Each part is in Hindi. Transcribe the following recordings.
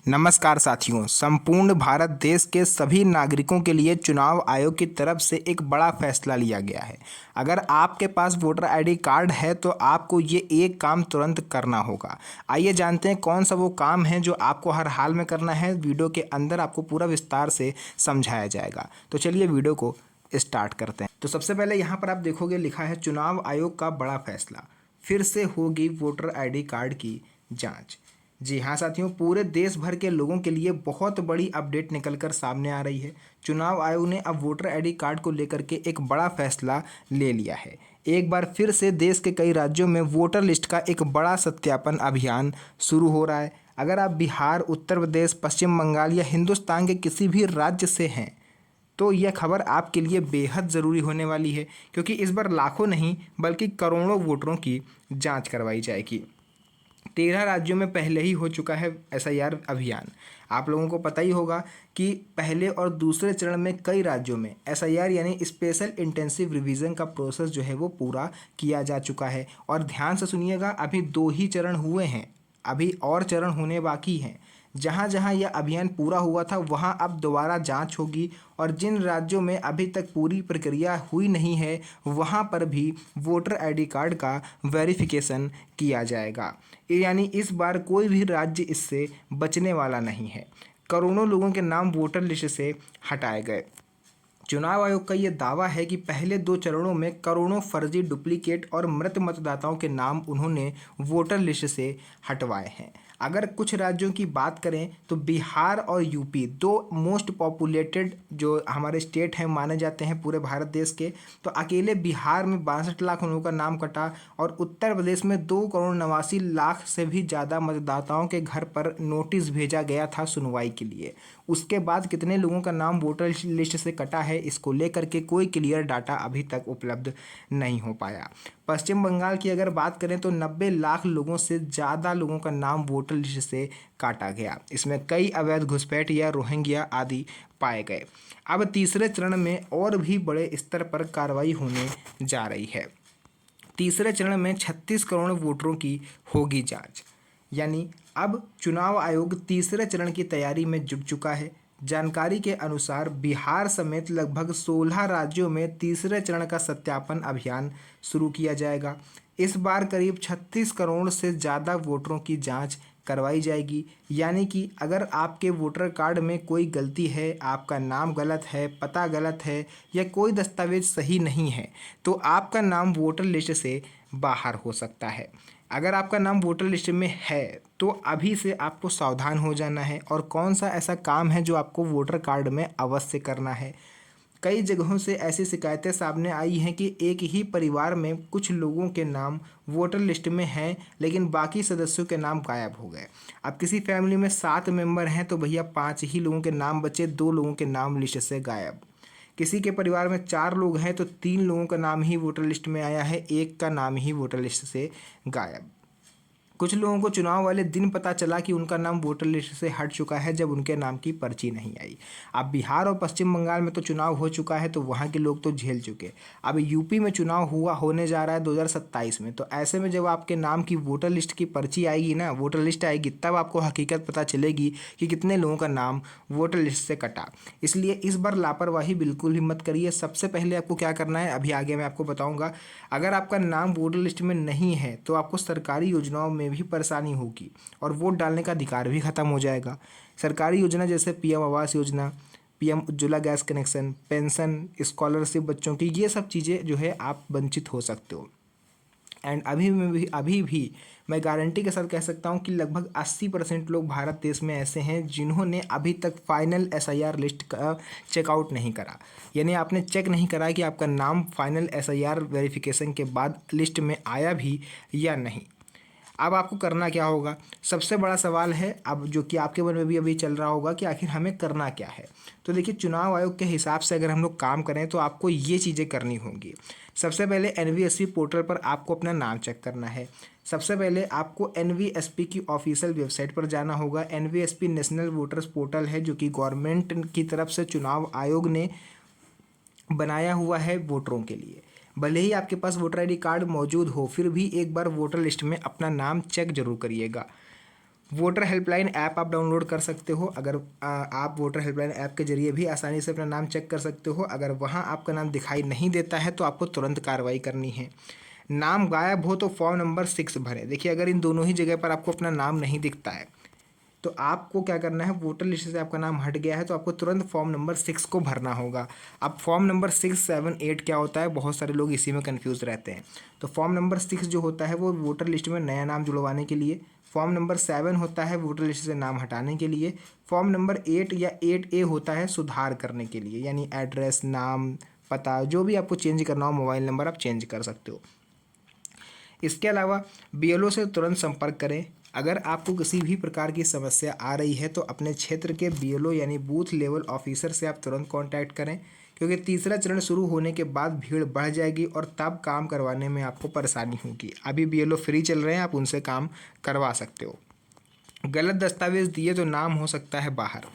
नमस्कार साथियों, संपूर्ण भारत देश के सभी नागरिकों के लिए चुनाव आयोग की तरफ से एक बड़ा फैसला लिया गया है। अगर आपके पास वोटर आईडी कार्ड है तो आपको ये एक काम तुरंत करना होगा। आइए जानते हैं कौन सा वो काम है जो आपको हर हाल में करना है। वीडियो के अंदर आपको पूरा विस्तार से समझाया जाएगा। तो चलिए वीडियो को स्टार्ट करते हैं। तो सबसे पहले यहाँ पर आप देखोगे लिखा है चुनाव आयोग का बड़ा फैसला, फिर से होगी वोटर आईडी कार्ड की जाँच। जी हाँ साथियों, पूरे देश भर के लोगों के लिए बहुत बड़ी अपडेट निकलकर सामने आ रही है। चुनाव आयोग ने अब वोटर आईडी कार्ड को लेकर के एक बड़ा फैसला ले लिया है। एक बार फिर से देश के कई राज्यों में वोटर लिस्ट का एक बड़ा सत्यापन अभियान शुरू हो रहा है। अगर आप बिहार, उत्तर प्रदेश, पश्चिम बंगाल या हिंदुस्तान के किसी भी राज्य से हैं तो यह खबर आपके लिए बेहद ज़रूरी होने वाली है, क्योंकि इस बार लाखों नहीं बल्कि करोड़ों वोटरों की जाँच करवाई जाएगी। 13 राज्यों में पहले ही हो चुका है एसआईआर अभियान। आप लोगों को पता ही होगा कि पहले और दूसरे चरण में कई राज्यों में एसआईआर यानी स्पेशल इंटेंसिव रिवीजन का प्रोसेस जो है वो पूरा किया जा चुका है। और ध्यान से सुनिएगा, अभी 2 ही चरण हुए हैं, अभी और चरण होने बाकी हैं। जहाँ जहाँ यह अभियान पूरा हुआ था वहाँ अब दोबारा जांच होगी, और जिन राज्यों में अभी तक पूरी प्रक्रिया हुई नहीं है वहाँ पर भी वोटर आईडी कार्ड का वेरिफिकेशन किया जाएगा। यानी इस बार कोई भी राज्य इससे बचने वाला नहीं है। करोड़ों लोगों के नाम वोटर लिस्ट से हटाए गए। चुनाव आयोग का ये दावा है कि पहले 2 चरणों में करोड़ों फर्जी, डुप्लीकेट और मृत मतदाताओं के नाम उन्होंने वोटर लिस्ट से हटवाए हैं। अगर कुछ राज्यों की बात करें तो बिहार और यूपी 2 मोस्ट पॉपुलेटेड जो हमारे स्टेट हैं माने जाते हैं पूरे भारत देश के, तो अकेले बिहार में 62 लाख लोगों का नाम कटा, और उत्तर प्रदेश में 2 करोड़ 89 लाख से भी ज़्यादा मतदाताओं के घर पर नोटिस भेजा गया था सुनवाई के लिए। उसके बाद कितने लोगों का नाम वोटर लिस्ट से कटा है, इसको लेकर के कोई क्लियर डाटा अभी तक उपलब्ध नहीं हो पाया। पश्चिम बंगाल की अगर बात करें तो 90 लाख लोगों से ज़्यादा लोगों का नाम वोटर लिस्ट से काटा गया। इसमें कई अवैध घुसपैठ या रोहिंग्या आदि पाए गए। अब तीसरे चरण में और भी बड़े स्तर पर कार्रवाई होने जा रही है। तीसरे चरण में 36 करोड़ वोटरों की होगी जांच। यानी अब चुनाव आयोग तीसरे चरण की तैयारी में जुट चुका है। जानकारी के अनुसार बिहार समेत लगभग 16 राज्यों में तीसरे चरण का सत्यापन अभियान शुरू किया जाएगा। इस बार करीब 36 करोड़ से ज़्यादा वोटरों की जांच करवाई जाएगी। यानी कि अगर आपके वोटर कार्ड में कोई गलती है, आपका नाम गलत है, पता गलत है या कोई दस्तावेज सही नहीं है, तो आपका नाम वोटर लिस्ट से बाहर हो सकता है। अगर आपका नाम वोटर लिस्ट में है तो अभी से आपको सावधान हो जाना है। और कौन सा ऐसा काम है जो आपको वोटर कार्ड में अवश्य करना है। कई जगहों से ऐसी शिकायतें सामने आई हैं कि एक ही परिवार में कुछ लोगों के नाम वोटर लिस्ट में हैं लेकिन बाकी सदस्यों के नाम गायब हो गए। अब किसी फैमिली में 7 मेंबर हैं तो भैया 5 ही लोगों के नाम बचे, 2 लोगों के नाम लिस्ट से गायब। किसी के परिवार में 4 लोग हैं तो 3 लोगों का नाम ही वोटर लिस्ट में आया है, 1 का नाम ही वोटर लिस्ट से गायब। कुछ लोगों को चुनाव वाले दिन पता चला कि उनका नाम वोटर लिस्ट से हट चुका है जब उनके नाम की पर्ची नहीं आई। अब बिहार और पश्चिम बंगाल में तो चुनाव हो चुका है तो वहाँ के लोग तो झेल चुके। अब यूपी में चुनाव होने जा रहा है 2027 में, तो ऐसे में जब आपके नाम की वोटर लिस्ट की पर्ची आएगी ना, वोटर लिस्ट आएगी, तब आपको हकीकत पता चलेगी कि कितने लोगों का नाम वोटर लिस्ट से कटा। इसलिए इस बार लापरवाही बिल्कुल भी मत करिए। सबसे पहले आपको क्या करना है अभी आगे मैं आपको बताऊँगा। अगर आपका नाम वोटर लिस्ट में नहीं है तो आपको सरकारी योजनाओं में भी परेशानी होगी और वोट डालने का अधिकार भी खत्म हो जाएगा। सरकारी योजना जैसे PM Awas Yojana, PM Ujjwala gas connection, pension, scholarship बच्चों की, ये सब चीज़ें जो है आप वंचित हो सकते हो। एंड अभी भी मैं गारंटी के साथ कह सकता हूँ कि लगभग 80% लोग भारत देश में ऐसे हैं जिन्होंने अभी तक फाइनल एसआईआर लिस्ट का चेकआउट नहीं करा। यानी आपने चेक नहीं करा कि आपका नाम फाइनल एसआईआर वेरिफिकेशन के बाद लिस्ट में आया भी या नहीं। अब आपको करना क्या होगा, सबसे बड़ा सवाल है अब जो कि आपके मन में भी अभी चल रहा होगा कि आखिर हमें करना क्या है। तो देखिए, चुनाव आयोग के हिसाब से अगर हम लोग काम करें तो आपको ये चीज़ें करनी होंगी। सबसे पहले एनवीएसपी पोर्टल पर आपको अपना नाम चेक करना है। सबसे पहले आपको एनवीएसपी की ऑफिशियल वेबसाइट पर जाना होगा। एनवीएसपी नेशनल वोटर्स पोर्टल है जो कि गवर्नमेंट की तरफ से चुनाव आयोग ने बनाया हुआ है वोटरों के लिए। भले ही आपके पास वोटर आईडी कार्ड मौजूद हो, फिर भी एक बार वोटर लिस्ट में अपना नाम चेक जरूर करिएगा। वोटर हेल्पलाइन ऐप आप डाउनलोड कर सकते हो। अगर आप वोटर हेल्पलाइन ऐप के जरिए भी आसानी से अपना नाम चेक कर सकते हो। अगर वहाँ आपका नाम दिखाई नहीं देता है तो आपको तुरंत कार्रवाई करनी है। नाम गायब हो तो फॉर्म नंबर 6 भरें। देखिए, अगर इन दोनों ही जगह पर आपको अपना नाम नहीं दिखता है तो आपको क्या करना है, वोटर लिस्ट से आपका नाम हट गया है तो आपको तुरंत फॉर्म नंबर 6 को भरना होगा। अब फॉर्म नंबर 6, 7, 8 क्या होता है, बहुत सारे लोग इसी में कंफ्यूज रहते हैं। तो फॉर्म नंबर 6 जो होता है वो वोटर लिस्ट में नया नाम जुड़वाने के लिए। फॉर्म नंबर 7 होता है वोटर लिस्ट से नाम हटाने के लिए। फॉर्म नंबर 8 या 8A होता है सुधार करने के लिए, यानी एड्रेस, नाम, पता, जो भी आपको चेंज करना हो, मोबाइल नंबर आप चेंज कर सकते हो। इसके अलावा बीएलओ से तुरंत संपर्क करें। अगर आपको किसी भी प्रकार की समस्या आ रही है तो अपने क्षेत्र के बीएलओ यानी बूथ लेवल ऑफिसर से आप तुरंत कांटेक्ट करें, क्योंकि तीसरा चरण शुरू होने के बाद भीड़ बढ़ जाएगी और तब काम करवाने में आपको परेशानी होगी। अभी बीएलओ फ्री चल रहे हैं, आप उनसे काम करवा सकते हो। गलत दस्तावेज दिए तो नाम हो सकता है बाहर।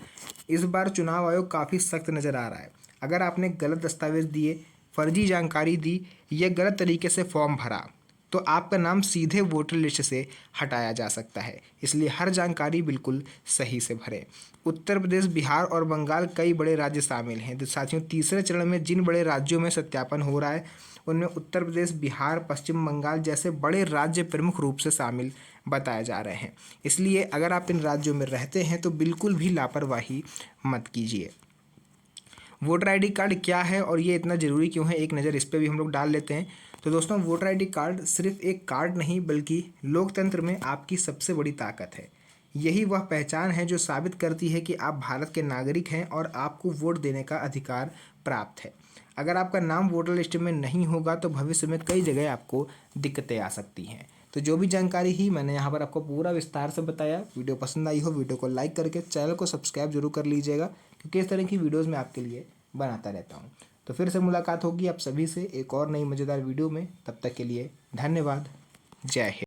इस बार चुनाव आयोग काफ़ी सख्त नज़र आ रहा है। अगर आपने गलत दस्तावेज दिए, फर्जी जानकारी दी या गलत तरीके से फॉर्म भरा तो आपका नाम सीधे वोटर लिस्ट से हटाया जा सकता है। इसलिए हर जानकारी बिल्कुल सही से भरें। उत्तर प्रदेश, बिहार और बंगाल कई बड़े राज्य शामिल हैं। तो साथियों, तीसरे चरण में जिन बड़े राज्यों में सत्यापन हो रहा है उनमें उत्तर प्रदेश, बिहार, पश्चिम बंगाल जैसे बड़े राज्य प्रमुख रूप से शामिल बताए जा रहे हैं। इसलिए अगर आप इन राज्यों में रहते हैं तो बिल्कुल भी लापरवाही मत कीजिए। वोटर आईडी कार्ड क्या है और ये इतना ज़रूरी क्यों है, एक नज़र इस पर भी हम लोग डाल लेते हैं। तो दोस्तों, वोटर आईडी कार्ड सिर्फ एक कार्ड नहीं बल्कि लोकतंत्र में आपकी सबसे बड़ी ताकत है। यही वह पहचान है जो साबित करती है कि आप भारत के नागरिक हैं और आपको वोट देने का अधिकार प्राप्त है। अगर आपका नाम वोटर लिस्ट में नहीं होगा तो भविष्य में कई जगह आपको दिक्कतें आ सकती हैं। तो जो भी जानकारी ही मैंने यहाँ पर आपको पूरा विस्तार से बताया। वीडियो पसंद आई हो, वीडियो को लाइक करके चैनल को सब्सक्राइब जरूर कर लीजिएगा, क्योंकि इस तरह की वीडियोज़ मैं आपके लिए बनाता रहता हूँ। तो फिर से मुलाकात होगी आप सभी से एक और नई मज़ेदार वीडियो में। तब तक के लिए धन्यवाद। जय हिंद।